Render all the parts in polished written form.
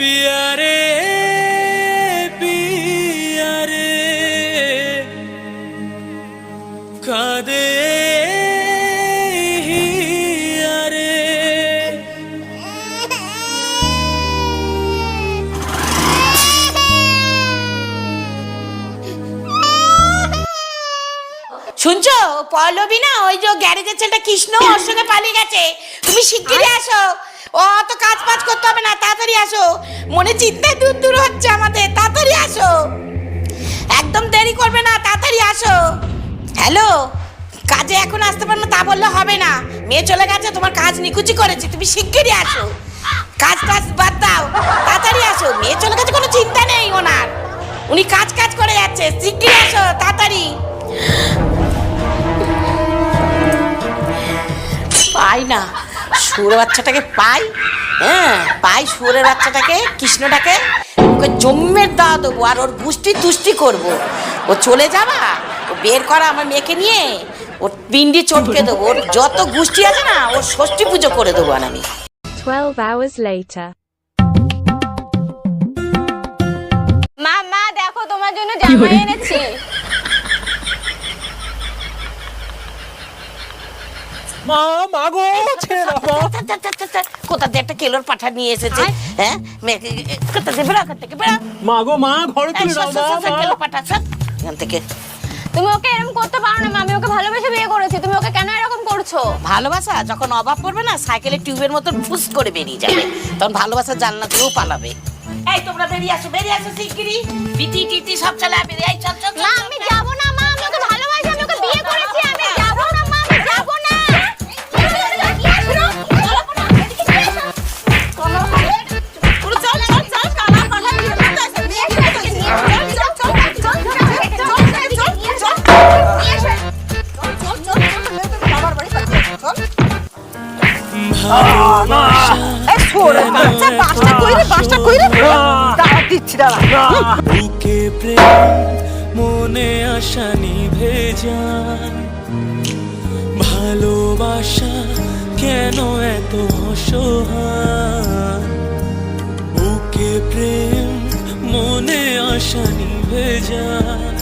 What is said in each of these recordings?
पिया रे पिया रे कादे हिया रे। শুনছো পল্লবী না ওই যে গ্যারেজের ছেলেটা কৃষ্ণ ওর সঙ্গে পালিয়ে গেছে, তুমি শিগগিরই আসো। ও অত কাজ বাজ করতে হবে না, তাড়াতাড়ি আসো। মনে চিন্তায় দূর দূর হচ্ছে আমাদের, তাড়াতাড়ি আসো, একদম দেরি করবে না, তাড়াতাড়ি আসো। হ্যালো, কাজে এখন আসতে পারো না তা বললে হবে না, মেয়ে চলে গেছে, তোমার কাজ নিকুচি করেছি, তুমি শিগগিরই আসো। কাজ টাজ বাদ দাও, তাড়াতাড়ি আসো। মেয়ে চলে গেছে, কোনো চিন্তা নেই ওনার, উনি কাজ কাজ করে যাচ্ছে, শিগগিরই আসো তাড়াতাড়ি। পাই না শুয়োরের বাচ্চাটাকে, পাই, হ্যাঁ পাই শুয়োরের বাচ্চাটাকে, কৃষ্ণটাকে ওকে জম্মের দাওয়া দেবো আর ওর গুষ্টি তুষ্টি করবো। ও চলে যাবা, ও বের করা আমার মেয়েকে নিয়ে ওর পিন্ডি চটকে দেবো, ওর যত গুষ্টি আছে না ওর ষষ্ঠী পুজো করে দেবো আর আমি। 12 hours later. মা দেখো তোমার জন্য জামা এনেছি। মা মাগো ছেড়ে দাও। কোথা দিয়ে একটা কেলোর পাঠা নিয়ে এসেছে, হ্যাঁ মেয়েকে কোথা দিয়ে বেড়া, কোথা থেকে বেড়া, মাগো মা ঘরে তুলে দাও মা। কেলোর পাঠা সব এখান থেকে। তুমি ওকে এরকম করতে পারো না মা, আমি ওকে ভালোবেসে বিয়ে করেছি, তুমি ওকে কেন এরকম করছো? ভালোবাসা যখন অভাব পড়বে না, সাইকেলের টিউবের মতন ফুস করে বেরিয়ে যাবে, তখন ভালোবাসার জানলা দিয়েও পালাবে। এই তোমরা বেরিয়ে আসো শিগগিরই, বিটি টিটি সব চলে বেরিয়ে আই, চল চল। মা আমি যাব না মা, আমি ওকে ভালোবাসি, আমি ওকে বিয়ে করেছি, আমি যাব না মা, আমি যাব না। বুকে প্রেম মনে আশা নিভে যায়, ভালোবাসা কেন এত অসহায়। বুকে প্রেম মনে আশা নিভে যায়,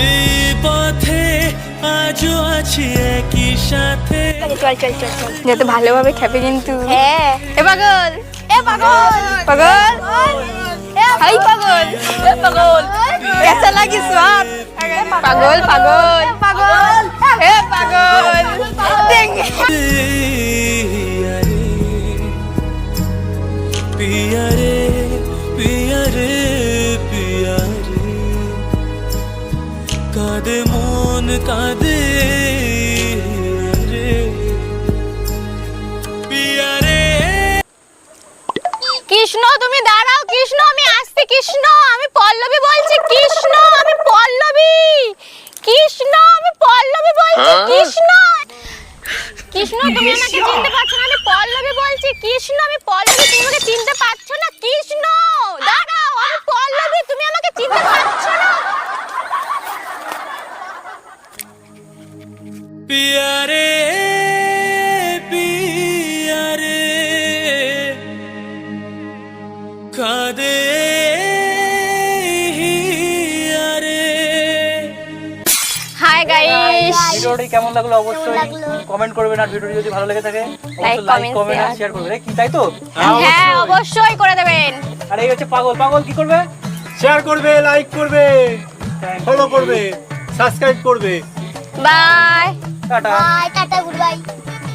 এই পথে আজও আছি একই সাথে। চল চল চল চল, যাতে ভালোভাবে খেপে কিন্তু। হ্যাঁ এ পাগল, এ পাগল পাগল, হাই পাগল, এ পাগল, कैसा लगी स्वाद? पागल पागल পাগল ए पागल देंगे। पिया रे पिया रे पिया रे कादे मन कादे रे पिया रे। কৃষ্ণ তুমি দাঁড়াও, কৃষ্ণ আমি আসছি, কৃষ্ণ আমি পল্লবী বলছি, কৃষ্ণ আমি পল্লবী, কৃষ্ণ আমি পল্লবী বলছি, কৃষ্ণ কৃষ্ণ তুমি আমাকে চিনতে পারছো না, আমি পল্লবী বলছি, কৃষ্ণ আমি পল্লবী, তুমি আমাকে চিনতে পারছো না, কৃষ্ণ দাঁড়াও, আমি পল্লবী, তুমি আমাকে চিনতে পারছো না। पिया रे पिया रे कादे हिया रे। হাই গাইস, ভিডিওটি কেমন লাগলো অবশ্যই কমেন্ট করবেন, আর ভিডিওটি যদি ভালো লেগে থাকে অবশ্যই লাইক comment, কমেন্ট আর share। শেয়ার করবেন। কি তাই তো? হ্যাঁ অবশ্যই করে দেবেন। আর এই হচ্ছে পাগল, পাগল কি করবে? শেয়ার করবে, লাইক করবে, ফলো করবে, সাবস্ক্রাইব করবে। Bye tata. Tata good bye.